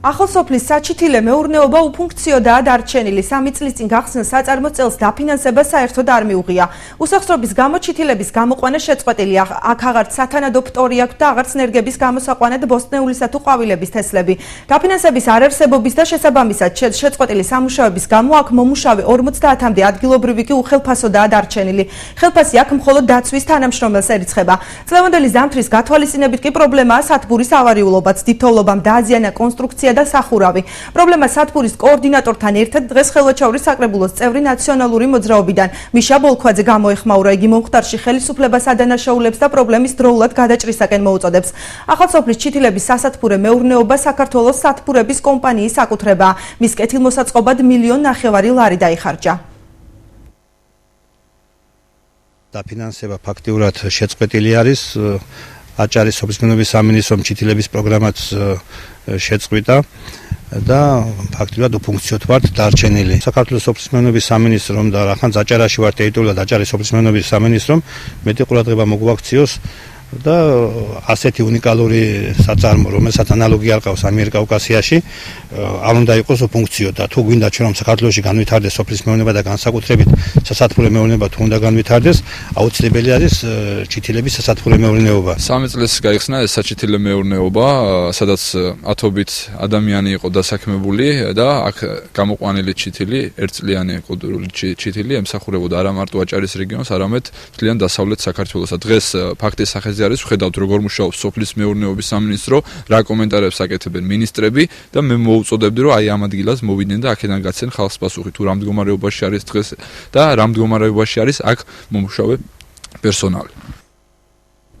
ახალსოფლის საჩითილე მეურნეობა უფუნქციოდაა დარჩენილი. 3 წლის წინ გახსნილ საწარმო წელს დაფინანსება საერთოდ არ მიუღია. უსახსრობის გამო ჩითილების გამოყვანა შეწყვეტილია. აქ აღარც სათანადო ფტორი აქვს და აღარც ნერგების გამოსაყვანად ბოსტნეულისა თუ ყვავილების თესლები. დაფინანსების არარსებობის და შესაბამისად შეწყვეტილი სამუშაოების გამო აქ მომუშავე 50-მდე ადგილობრივი კი უხელფასოდაა დარჩენილი. ხელფასი აქ მხოლოდ დაცვის თანამშრომელს ერიცხება. წლევანდელი ზამთრის გათვალისწინებით კი პრობლემაა სათბურის ავარიულობაც. დიდთოვლობამ დააზიანა კონსტრუქცია და სახურავი. პრობლემა სათბურის კოორდინატორთან ერთად დღეს ხელვაჩაურის საკრებულოს წევრი ნაციონალური მოძრაობიდან მიშა ბოლქვაძე გამოეხმაურა. იგი მომხდარში ხელისუფლებას ადანაშაულებს და პრობლემის დროულად გადაჭრისაკენ მოუწოდებს. ახალსოფლის ჩითილების სასათბურე მეურნეობა საქართველოს სათბურების კომპანიის საკუთრებაა. მის კეთილმოსაწყობად 1,5 მილიონი ლარი დაიხარჯა. დაფინანსება ფაქტიურად შეწყვეტილი არის. აჭარის სოფლის სამინისტრომ ჩითილების პროგრამაც შეწყვიტა და ფაქტიურად უფუნქციოდ ვართ დარჩენილი. საქართველოს სოფლის სამინისტრომ და რახან აჭარაში ვართ ტერიტორიულად აჭარის სოფლის სამინისტრომ მეტი ყურადღება მოგვაქციოს და ასეთი უნიკალური საწარმო, რომელსაც ანალოგი არ ყავს ამიერკავკასიაში, არ უნდა იყოს უფუნქციოდ და თუ გვინდა ჩვენ რომ საქართველოში განვითარდეს სოფლის მეურნეობა და განსაკუთრებით სასათბურე მეურნეობა თუ უნდა განვითარდეს, აუცილებელი არის ჩითილების სასათბურე მეურნეობა. 3 წელს გაიხსნა ეს საჩითილე მეურნეობა, სადაც ათობით ადამიანი იყო დასაქმებული და აქ გამოყვანილი ჩითილი, ერთწლიანი კულტურული ჩითილი ემსახურებოდა არა მარტო აჭარის რეგიონს, არამედ მთლიან დასავლეთ საქართველოსა. დღეს ფაქტის სახეზე არის ვხედავთ როგორ მუშაობს სოფლის მეურნეობის სამინისტრო, რა კომენტარებს აკეთებენ მინისტრები და მე მოუწოდებდი რომ აი ამ ადგილას მოვიდნენ და აქედან გაცენ ხალხს პასუხი თუ რა მდგომარეობაში არის დღეს და რა მდგომარეობაში არის აქ მომუშავე პერსონალი.